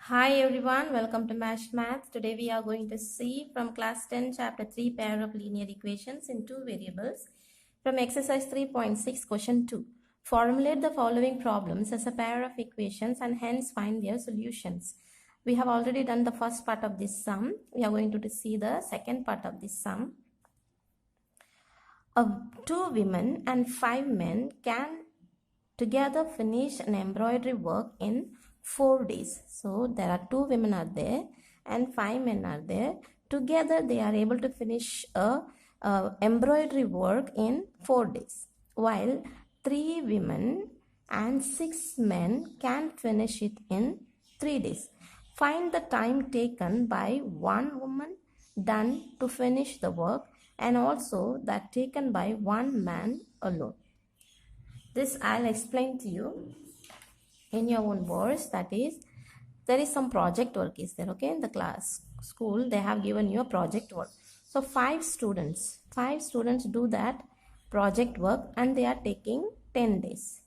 Hi everyone, welcome to Mash Math. Today we are going to see from class 10 chapter 3 pair of linear equations in two variables from exercise 3.6 question 2. Formulate the following problems as a pair of equations and hence find their solutions. We have already done the first part of this sum. We are going to see the second part of this sum. Two women and 5 men can together finish an embroidery work in 4 days. So there are 2 women are there and 5 men are there. Together they are able to finish a embroidery work in 4 days. While 3 women and 6 men can finish it in 3 days. Find the time taken by one woman done to finish the work and also that taken by one man alone. This I'll explain to you in your own words. That is, there is some project work is there, okay? In the class, school, they have given you a project work. So five students do that project work and they are taking 10 days.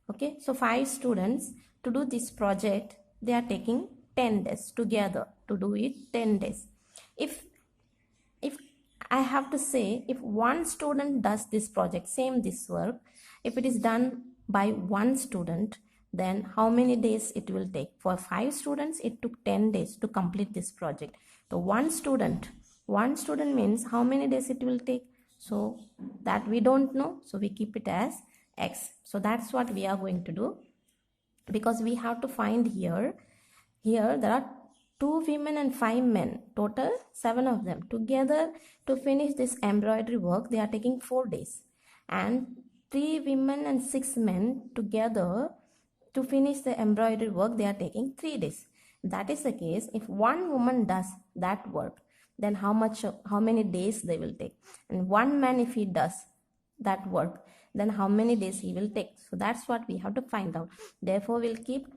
Okay, so 5 students to do this project, they are taking 10 days together to do it 10 days. If I have to say, if one student does this project, same this work, if it is done by one student, then how many days it will take? For 5 students, it took 10 days to complete this project. So one student means how many days it will take? So that we don't know. So we keep it as X. So that's what we are going to do, because we have to find here there are 2 women and 5 men, total 7 of them. Together to finish this embroidery work, they are taking 4 days. And 3 women and 6 men together to finish the embroidery work, they are taking 3 days. That is the case. If one woman does that work, then how many days they will take? And one man, if he does that work, then how many days he will take? So that's what we have to find out. Therefore, we'll keep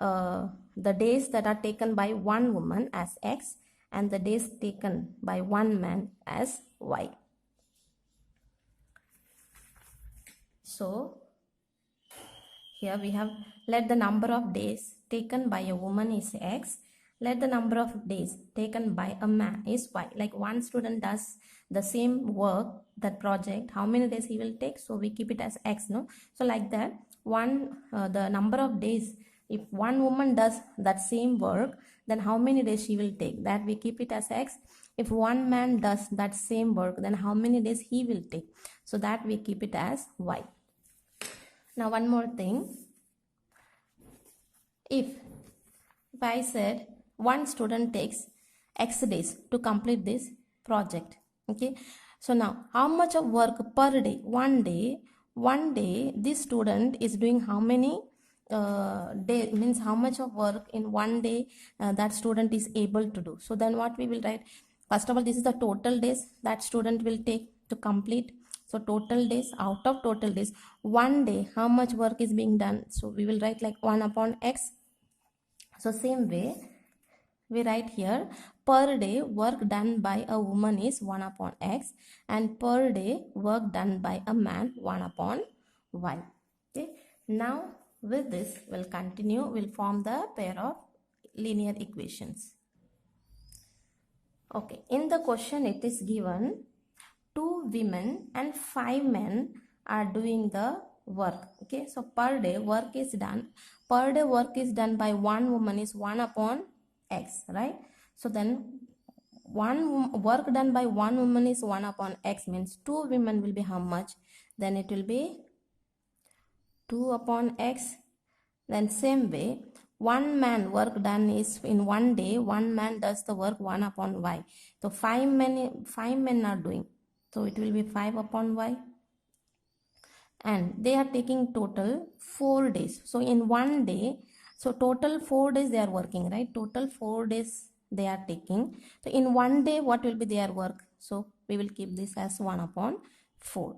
the days that are taken by one woman as X and the days taken by one man as Y. So here we have, let the number of days taken by a woman is X, let the number of days taken by a man is Y. Like one student does the same work, that project, how many days he will take? So we keep it as X, no? So like that, the number of days, if one woman does that same work, then how many days she will take? That we keep it as X. If one man does that same work, then how many days he will take? So that we keep it as Y. Now one more thing. If I said one student takes X days to complete this project, okay? So now how much of work per day? One day this student is doing how many day, means how much of work in one day that student is able to do. So then what we will write, first of all, this is the total days that student will take to complete. So total days, out of total days, one day how much work is being done? So we will write like 1 upon X. So same way we write here, per day work done by a woman is 1 upon X and per day work done by a man 1 upon Y. Okay, now with this we'll continue, we'll form the pair of linear equations. Okay, in the question it is given 2 women and 5 men are doing the work. Okay, so per day work is done by one woman is 1 upon X, right? So then work done by one woman is 1 upon X, means 2 women will be how much? Then it will be 2 upon X. Then same way, one man work done is in one day, one man does the work 1 upon Y. So 5 men are doing, so it will be 5 upon Y. And they are taking total 4 days. So in one day, so total 4 days they are working, right? Total 4 days they are taking. So in one day, what will be their work? So we will keep this as 1 upon 4.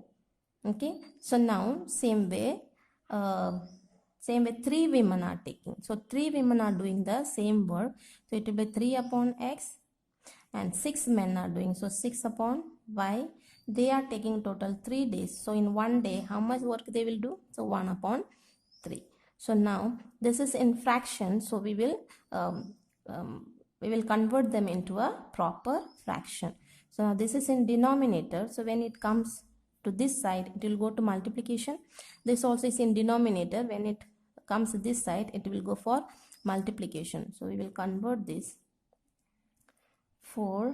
Okay. So now same way 3 women are taking. So 3 women are doing the same work. So it will be 3 upon X and 6 men are doing. So 6 upon Y. They are taking total 3 days. So in one day, how much work they will do? So 1 upon 3. So now this is in fraction, so we will convert them into a proper fraction. So now this is in denominator, so when it comes to this side it will go to multiplication. This also is in denominator, when it comes to this side it will go for multiplication. So we will convert this 4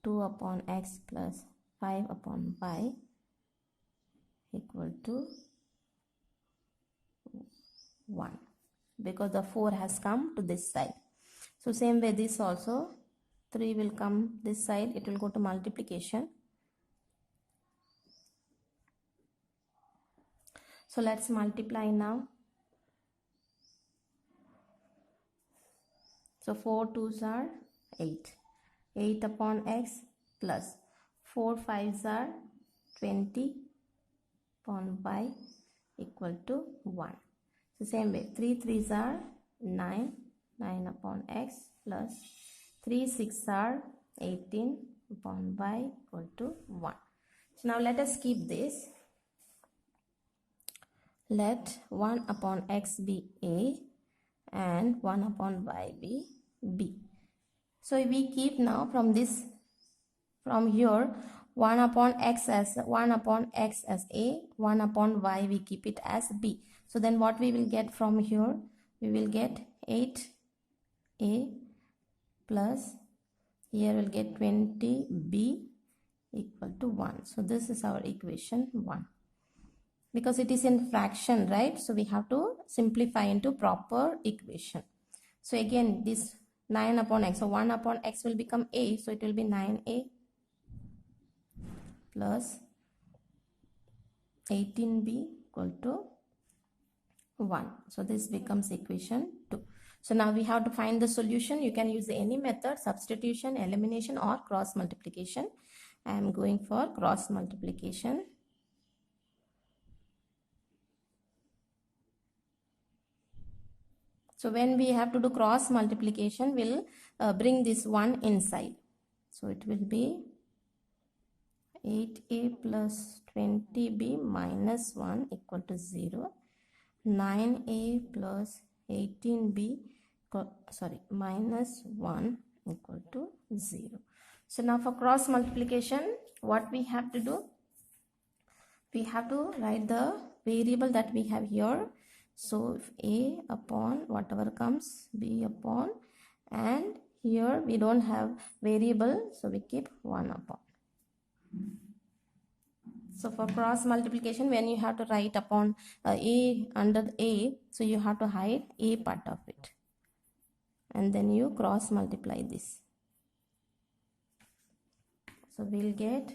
2 upon x plus 5 upon y equal to 1, because the 4 has come to this side. So same way this also, 3 will come this side, it will go to multiplication. So let's multiply now. So 4 2s are 8. 8 upon x plus 4 5s are 20 upon y equal to 1. So same way, 3 3s are 9. 9 upon x plus 3 6 are 18 upon y equal to 1. So now let us keep this. Let 1 upon x be a and 1 upon y be b. So we keep now from here 1 upon x as a, 1 upon y we keep it as b. So then what we will get from here, we will get 8a plus here we'll get 20b equal to 1. So this is our equation 1. Because it is in fraction, right? So we have to simplify into proper equation. So again this 9 upon x, so 1 upon x will become a, so it will be 9a plus 18b equal to 1. So this becomes equation 2. So now we have to find the solution. You can use any method, substitution, elimination or cross multiplication. I am going for cross multiplication. So when we have to do cross multiplication, we'll bring this 1 inside. So it will be 8a plus 20b minus 1 equal to 0. 9a plus 18b minus 1 equal to 0. So now for cross multiplication, what we have to do? We have to write the variable that we have here. So if a upon whatever comes, b upon, and here we don't have variable, so we keep 1 upon. So for cross multiplication, when you have to write upon a under a, so you have to hide a part of it. And then you cross multiply this. So we'll get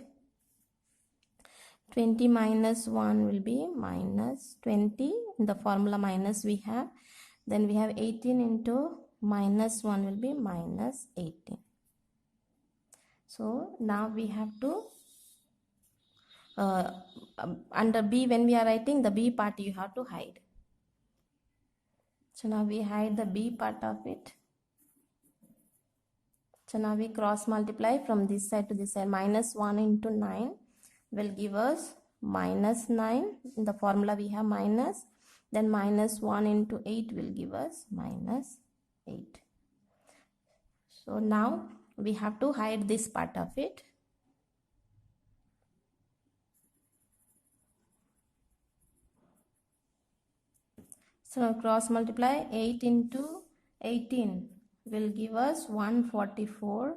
20 minus 1 will be minus 20. In the formula minus we have. Then we have 18 into minus 1 will be minus 18. So now we have to under b, when we are writing the b part, you have to hide. So now we hide the b part of it. So now we cross multiply from this side to this side. Minus 1 into 9 will give us minus 9. In the formula we have minus. Then minus 1 into 8 will give us minus 8. So now we have to hide this part of it. So cross multiply 8 into 18 will give us 144.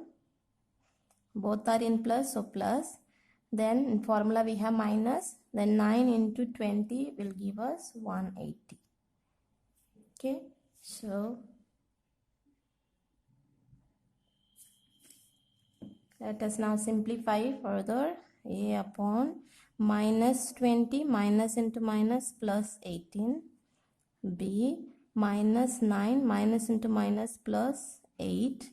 Both are in plus, so plus. Then in formula we have minus. Then 9 into 20 will give us 180. Okay, so let us now simplify further. A upon minus 20, minus into minus plus 18. B minus 9, minus into minus plus 8.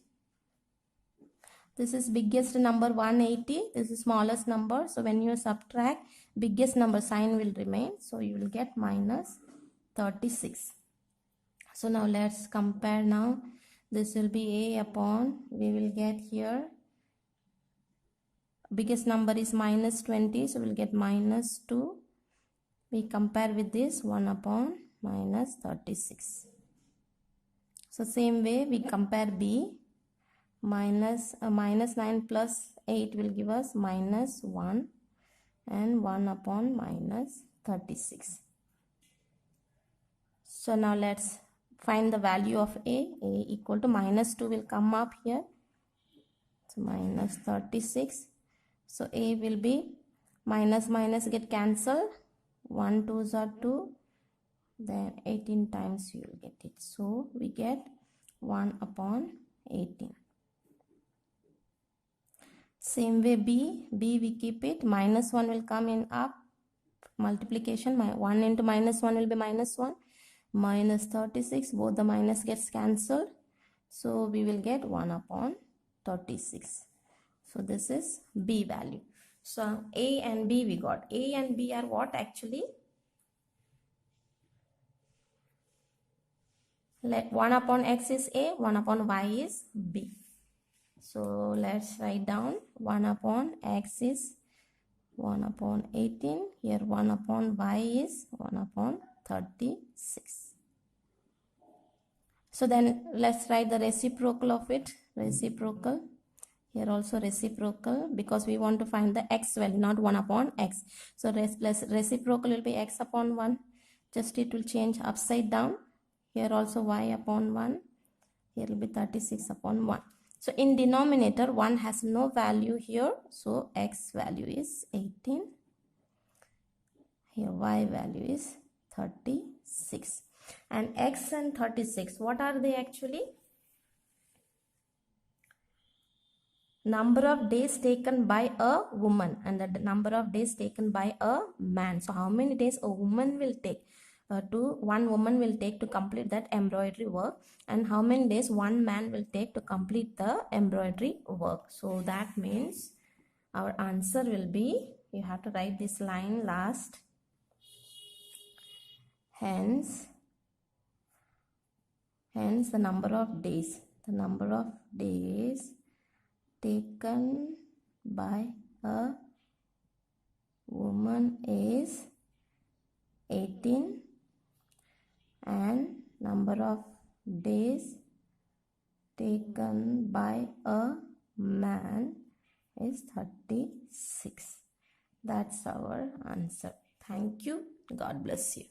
This is biggest number 180. This is smallest number. So when you subtract, biggest number sign will remain. So you will get minus 36. So now let's compare now. This will be A upon, we will get here. Biggest number is minus 20. So we'll get minus 2. We compare with this 1 upon minus 36. So same way we compare B. Minus 9 plus 8 will give us minus 1 and 1 upon minus 36. So now let's find the value of A. A equal to minus 2 will come up here. So minus 36. So A will be minus get cancelled. 1 2s are 2. Then 18 times you will get it. So we get 1 upon 18. Same way B we keep it. Minus 1 will come in up. Multiplication. 1 into minus 1 will be minus 1. Minus 36. Both the minus gets cancelled. So we will get 1 upon 36. So this is B value. So A and B we got. A and B are what actually? Let 1 upon X is A, 1 upon Y is B. So let's write down 1 upon X is 1 upon 18. Here 1 upon Y is 1 upon 36. So then let's write the reciprocal of it. Reciprocal. Here also reciprocal, because we want to find the X value, not 1 upon X. So reciprocal will be X upon 1. Just it will change upside down. Here also Y upon 1. Here will be 36 upon 1. So in denominator 1 has no value here. So X value is 18. Here Y value is 36. And X and 36, what are they actually? Number of days taken by a woman and the number of days taken by a man. So how many days a woman will take one woman will take to complete that embroidery work, and how many days one man will take to complete the embroidery work. So that means our answer will be, you have to write this line last. Hence the number of days taken by a woman is 18 and number of days taken by a man is 36. That's our answer. Thank you. God bless you.